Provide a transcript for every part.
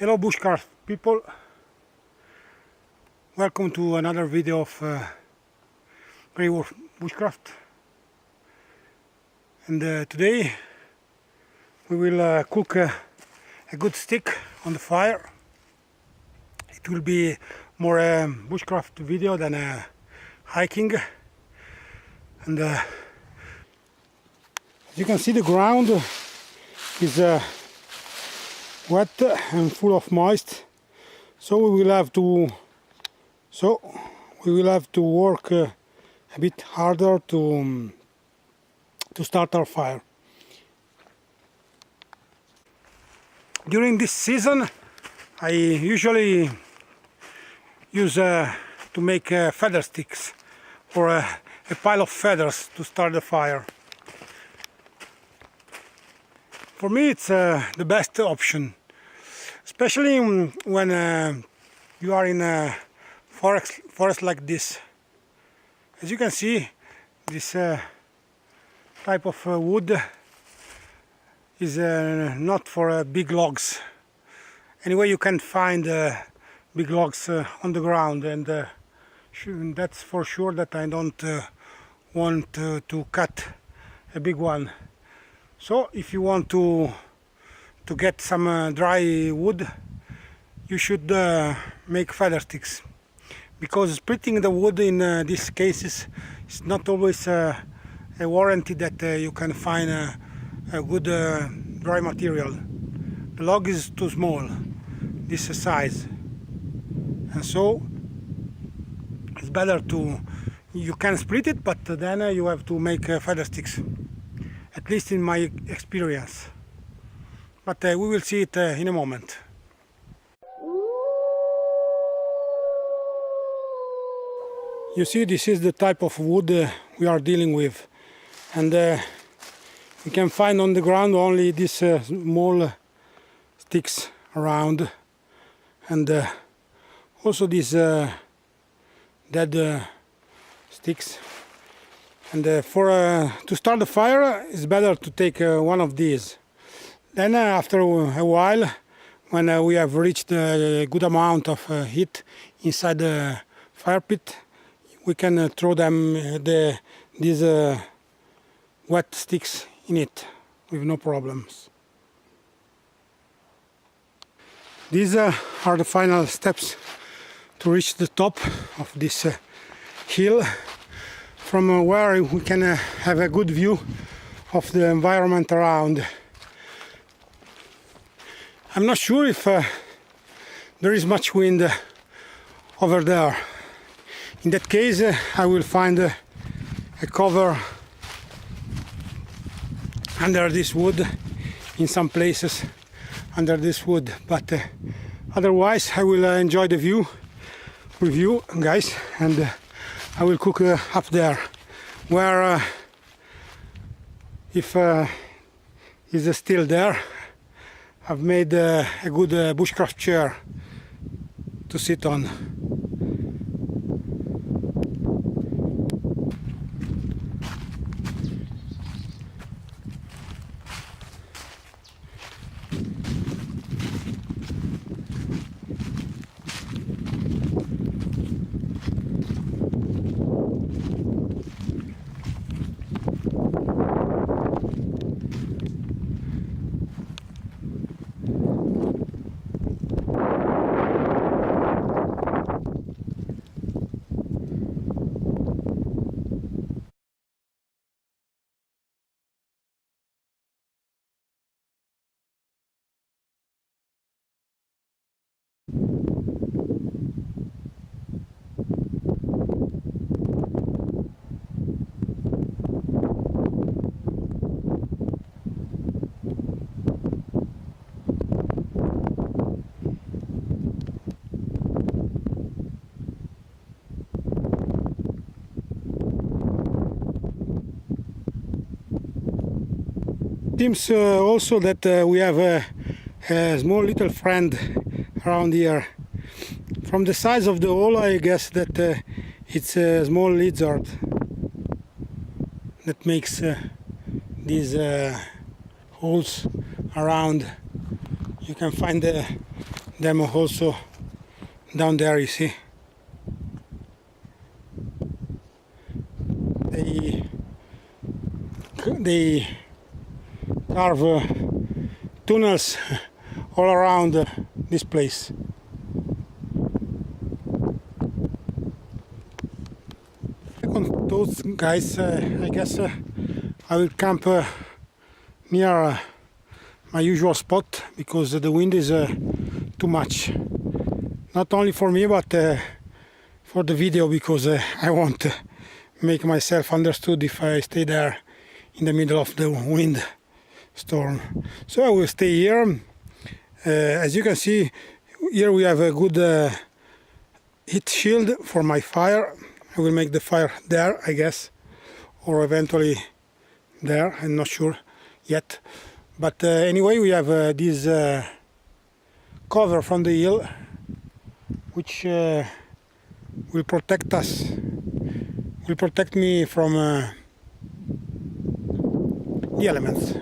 Hello Bushcraft people, welcome to another video of Grey Wolf Bushcraft. And today we will cook a good stick on the fire. It will be more a bushcraft video than a hiking. And as you can see, the ground is wet and full of moist, so we will have to work a bit harder to start our fire. During this season I usually use to make feather sticks, or a pile of feathers to start the fire. For me it's the best option, especially when you are in a forest like this. As you can see, this type of wood is not for big logs. Anyway, you can find big logs on the ground, and that's for sure that I don't want to cut a big one. So if you want to get some dry wood, you should make feather sticks, because splitting the wood in these cases is not always a warranty that you can find a good dry material. The log is too small, this size, and so it's better you can split it, but then you have to make feather sticks, at least in my experience. But we will see it in a moment. You see, this is the type of wood we are dealing with, and we can find on the ground only these small sticks around, and also these dead sticks. And to start the fire, it's better to take one of these. Then after a while, when we have reached a good amount of heat inside the fire pit, we can throw these wet sticks in it with no problems. These are the final steps to reach the top of this hill, from where we can have a good view of the environment around. I'm not sure if there is much wind over there. In that case, I will find a cover under this wood, in some places under this wood, but otherwise I will enjoy the view with you guys, and I will cook up there, where if is still there, I've made a good bushcraft chair to sit on. Seems also that we have a small little friend around here. From the size of the hole, I guess that it's a small lizard that makes these holes around. You can find them also down there, you see. They carve tunnels all around this place. On those guys, I guess I will camp near my usual spot because the wind is too much. Not only for me, but for the video, because I won't make myself understood if I stay there in the middle of the wind storm. So I will stay here. As you can see, here we have a good heat shield for my fire. I will make the fire there, I guess, or eventually there, I'm not sure yet. But anyway, we have this cover from the hill, which will protect us, will protect me from the elements.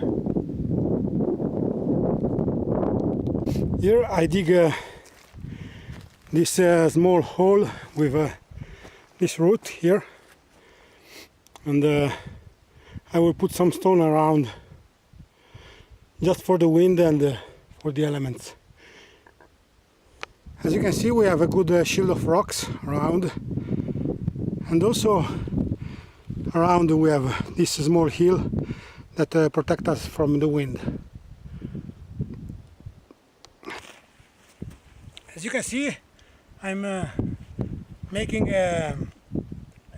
Here I dig this small hole with this root here, and I will put some stone around just for the wind and for the elements. As you can see, we have a good shield of rocks around, and also around we have this small hill that protect us from the wind. As you can see, I'm making a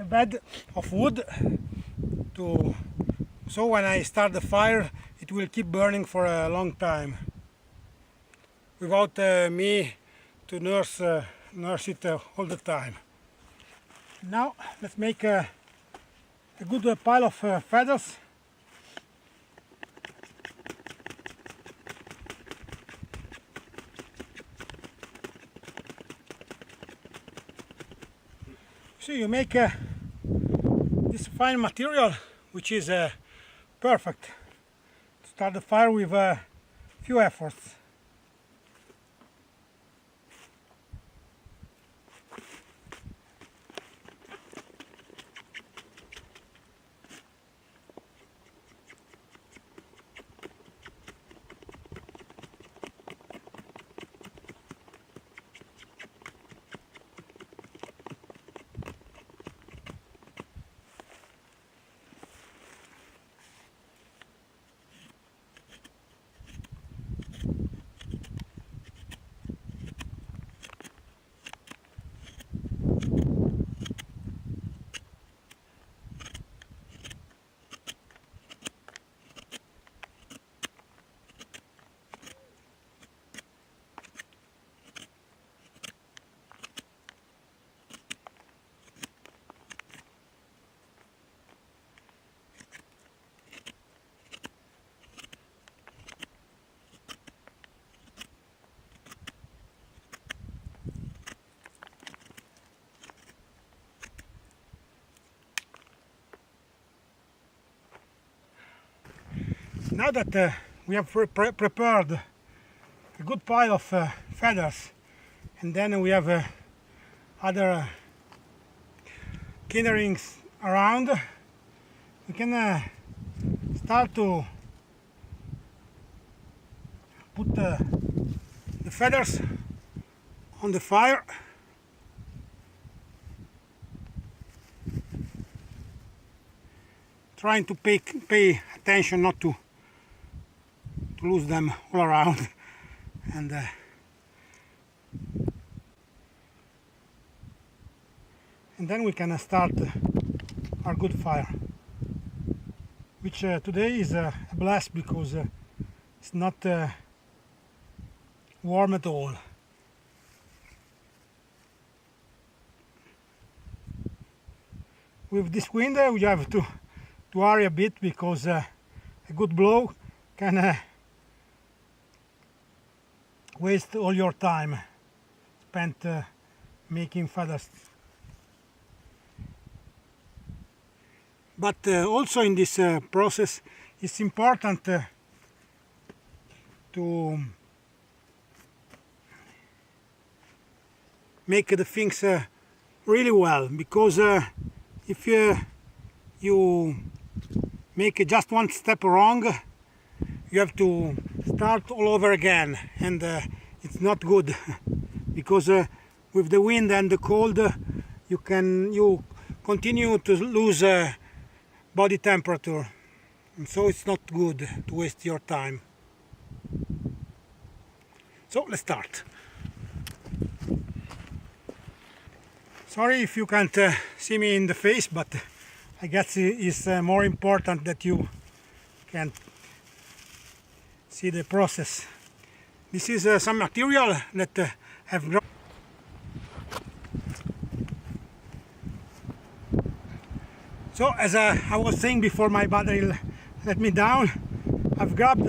bed of wood so when I start the fire it will keep burning for a long time without me to nurse it all the time. Now let's make a good pile of feathers. So you make this fine material, which is perfect to start the fire with few efforts. Now that we have prepared a good pile of feathers, and then we have other kinderings around, we can start to put the feathers on the fire. Trying to pay attention not to lose them all around, and then we can start our good fire, which today is a blast because it's not warm at all. With this wind we have to hurry a bit because a good blow can waste all your time spent making feathers. But also in this process it's important to make the things really well, because if you make just one step wrong, you have to start all over again, and it's not good because with the wind and the cold you continue to lose body temperature, and so it's not good to waste your time. So let's start. Sorry if you can't see me in the face, but I guess it's more important that you can see the process. This is some material that have grown. So as I was saying before my battery let me down, I've grabbed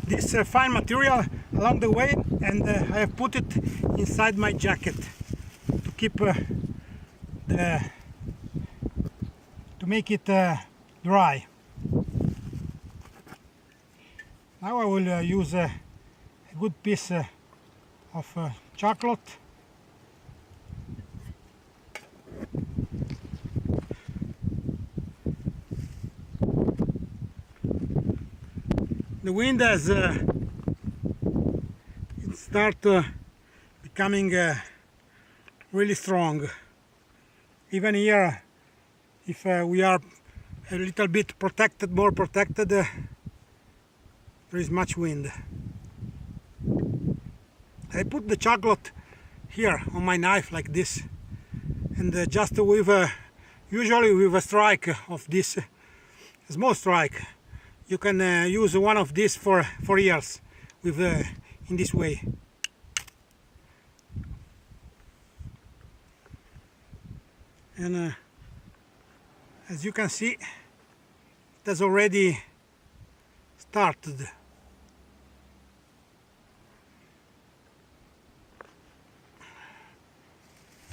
this fine material along the way, and I have put it inside my jacket to keep to make it dry. Now I will use a good piece of chocolate. The wind has it start becoming really strong. Even here, if we are a little bit protected, more protected, there is much wind. I put the chocolate here on my knife like this, and just with usually with a strike of this, a small strike, you can use one of these for years with in this way. And as you can see, it has already started. You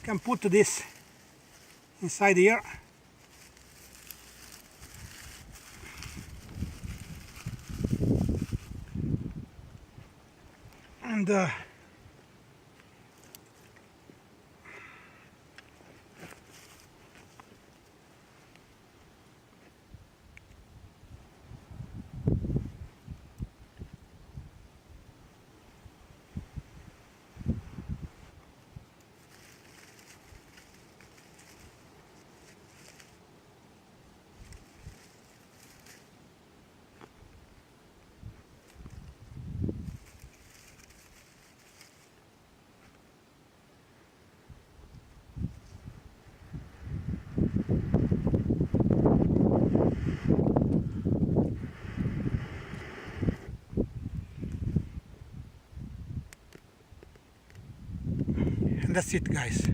can put this inside here. And that's it, guys.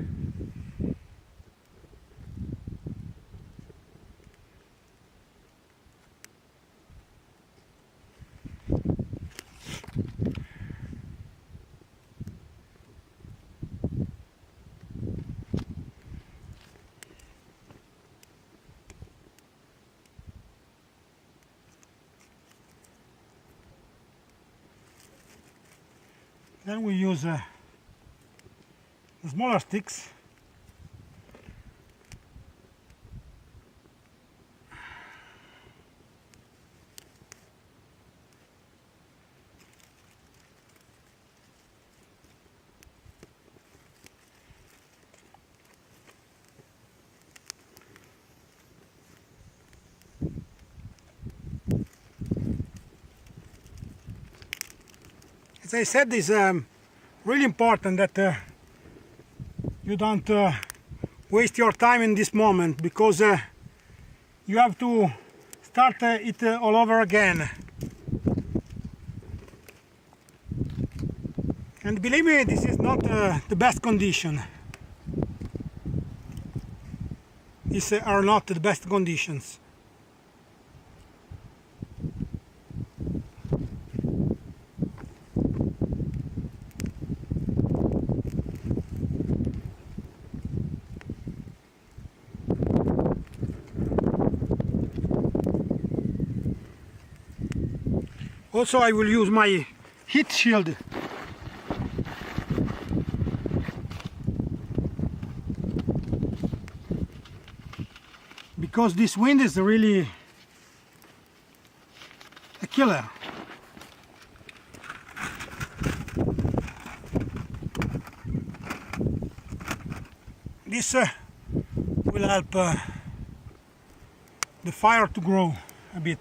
Then we use the smaller sticks. As I said, it's really important that you don't waste your time in this moment, because you have to start it all over again. And believe me, this is not the best condition. These are not the best conditions. Also, I will use my heat shield. because this wind is really a killer. This will help the fire to grow a bit.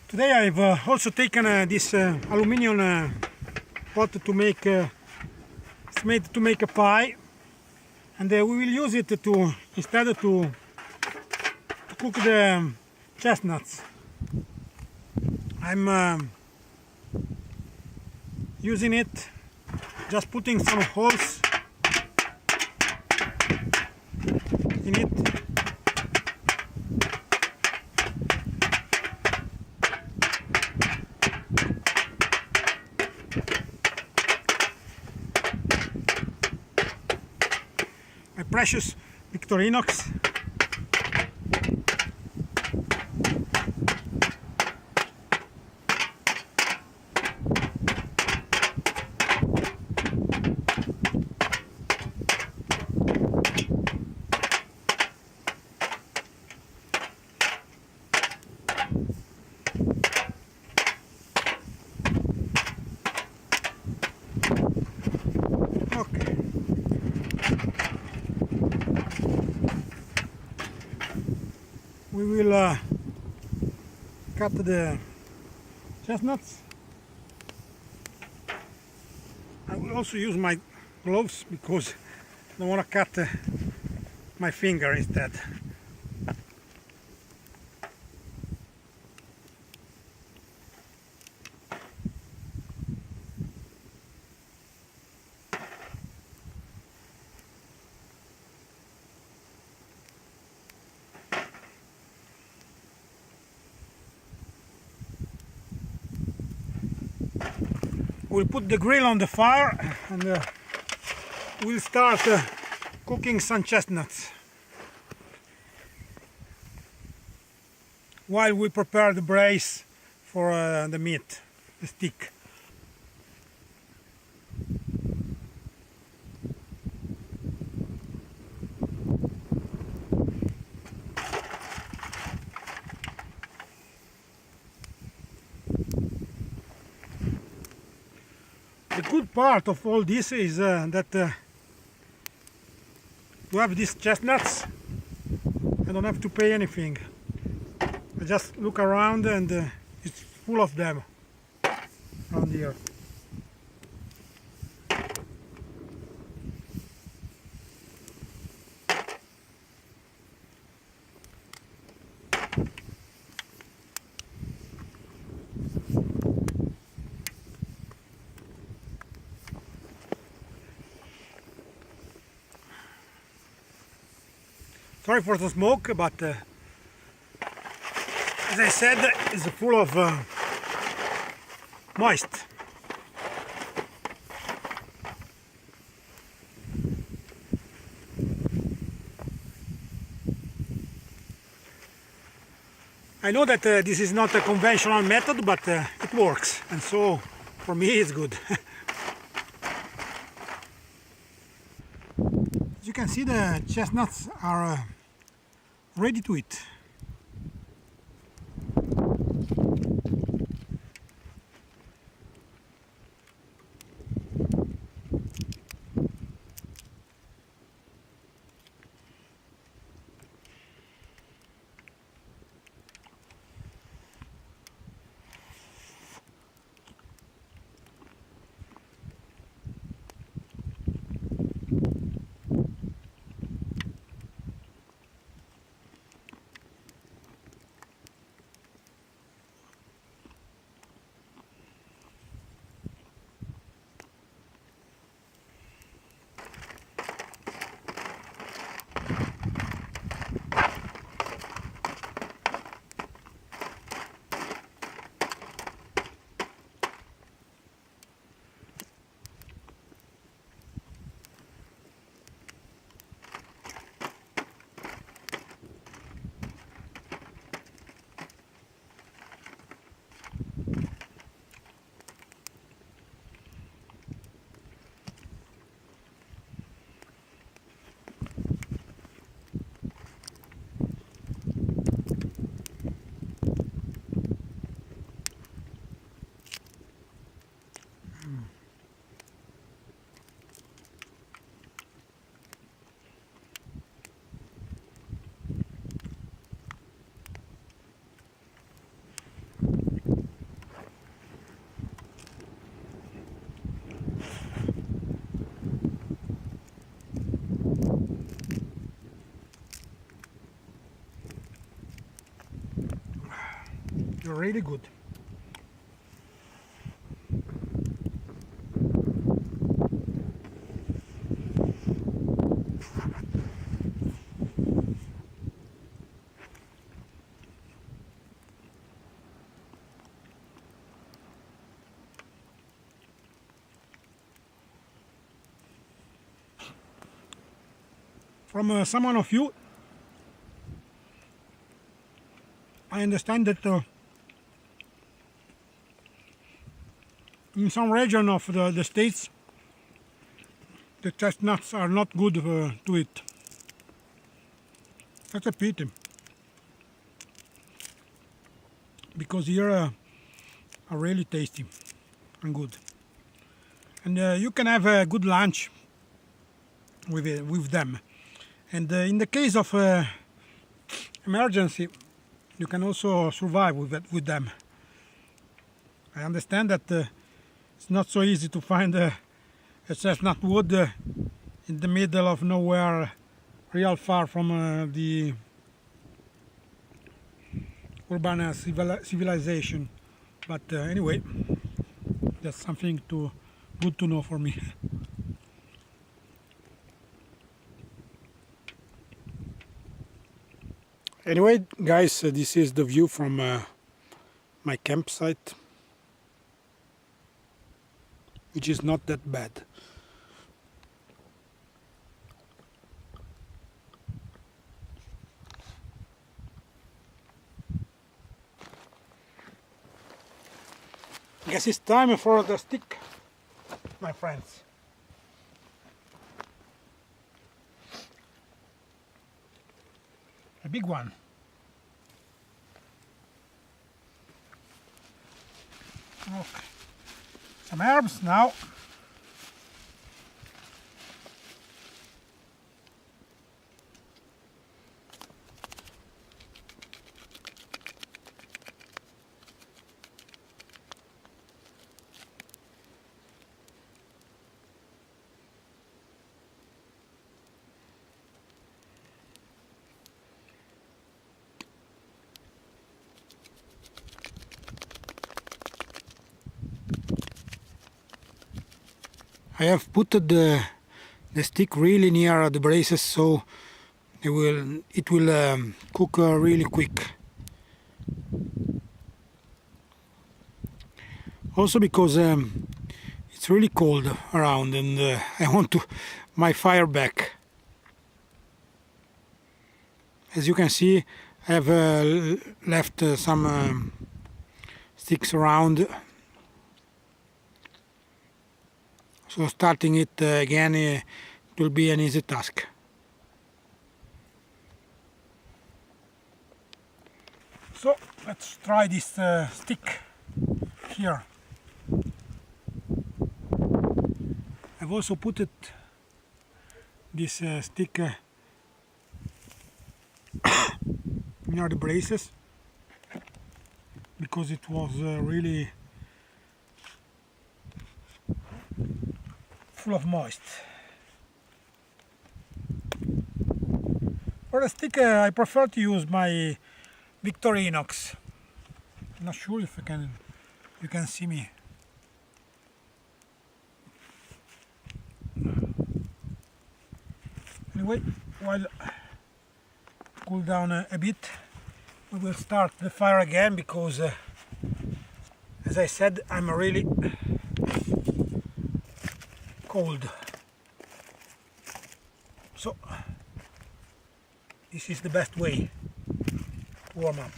Today I've also taken this aluminium pot to make it's made to make a pie, and we will use it to instead to cook the chestnuts. I'm using it, just putting some holes in it. My precious Victorinox. Okay. We will cut the chestnuts. I will also use my gloves because I don't want to cut my finger instead. We'll put the grill on the fire and we'll start cooking some chestnuts while we prepare the braise for the meat, the stick. The good part of all this is that to have these chestnuts, I don't have to pay anything. I just look around and it's full of them around here. Sorry for the smoke, but as I said, it's full of moist. I know that this is not a conventional method, but it works, and so for me it's good. As you can see, the chestnuts are ready to eat. They're really good. From someone of you, I understand that in some region of the states, the chestnuts are not good to eat. That's a pity, because here are really tasty and good. And you can have a good lunch with them. And in the case of emergency, you can also survive with them. I understand that it's not so easy to find a chestnut wood in the middle of nowhere, real far from the urban civilization. But anyway, that's something good to know for me. Anyway, guys, this is the view from my campsite, which is not that bad. I guess it's time for the stick, my friends. A big one. Okay. Some herbs now. I have put the stick really near the braces, so it will cook really quick. Also because it's really cold around, and I want my fire back. As you can see, I have left some sticks around. So starting it again, it will be an easy task. So let's try this stick here. I've also put this stick near the braces, because it was really full of moist. For the stick, I prefer to use my Victorinox. I'm not sure if you can see me. Anyway, while cool down a bit, we will start the fire again, because as I said, I'm really cold. So this is the best way to warm up.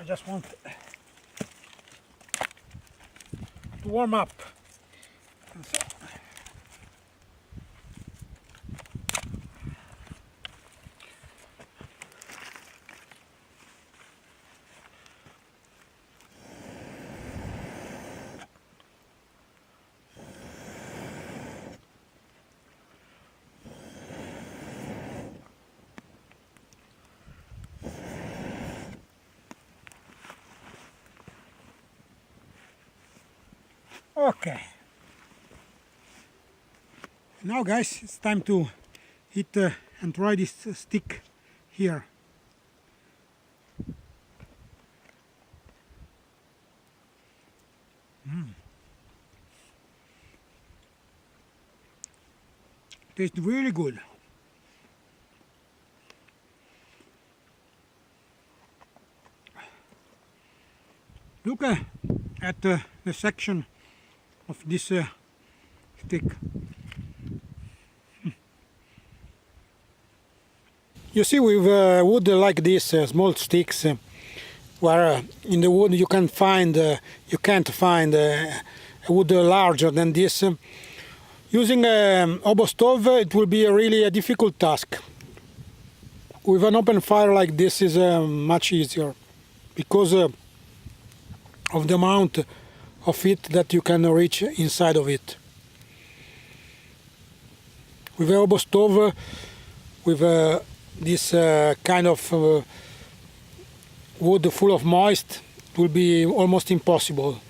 I just want to warm up. And so, okay. Now guys, it's time to hit and try this stick here. Tastes really good. Look at the section of this stick. You see, with wood like this, small sticks, where in the wood you can't find a wood larger than this. Using a hobo stove, it will be really a difficult task. With an open fire like this is much easier, because of the amount of heat that you can reach inside of it. With a hobo stove, with this kind of wood full of moist, it will be almost impossible.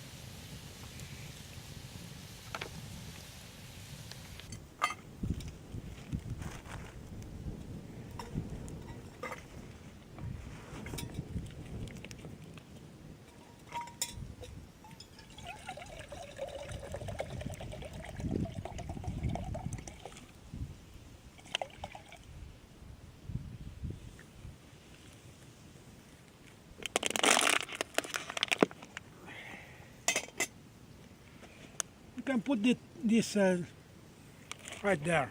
You can put this right there.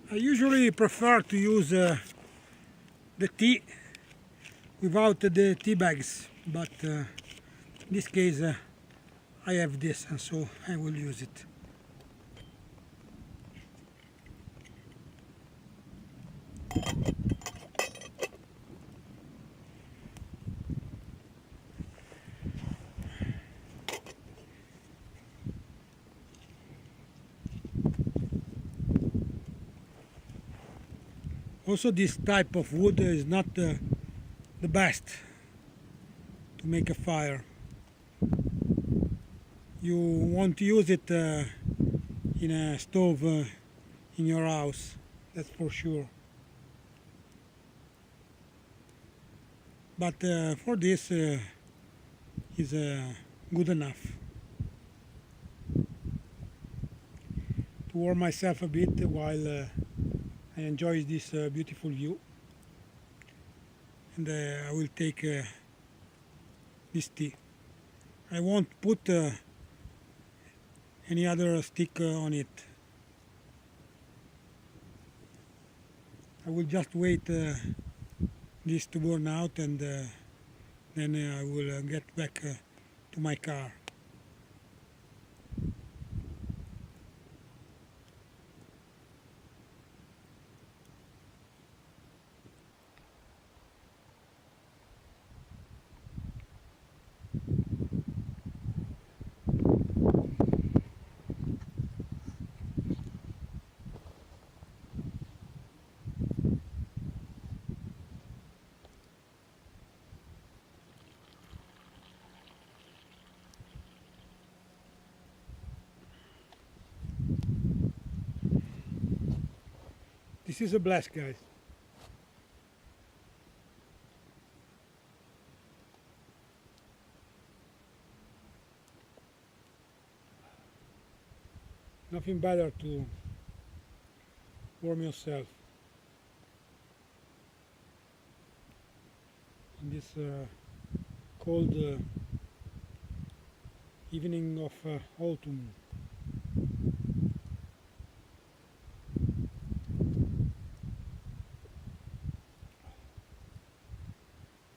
I usually prefer to use the tea without the tea bags, but in this case I have this, and so I will use it. Also, this type of wood is not the best to make a fire. You won't use it in a stove in your house, that's for sure. But for this is good enough to warm myself a bit while I enjoy this beautiful view. And I will take this tea. I won't put any other stick on it. I will just wait this to burn out, and then I will get back to my car. This is a blast, guys. Nothing better to warm yourself in this cold evening of autumn.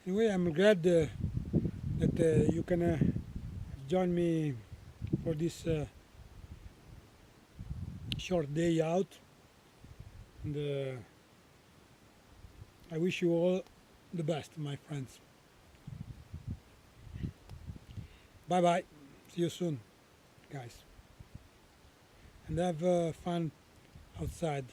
Anyway, I'm glad that you can join me for this short day out, and I wish you all the best, my friends. Bye bye, see you soon, guys, and have fun outside.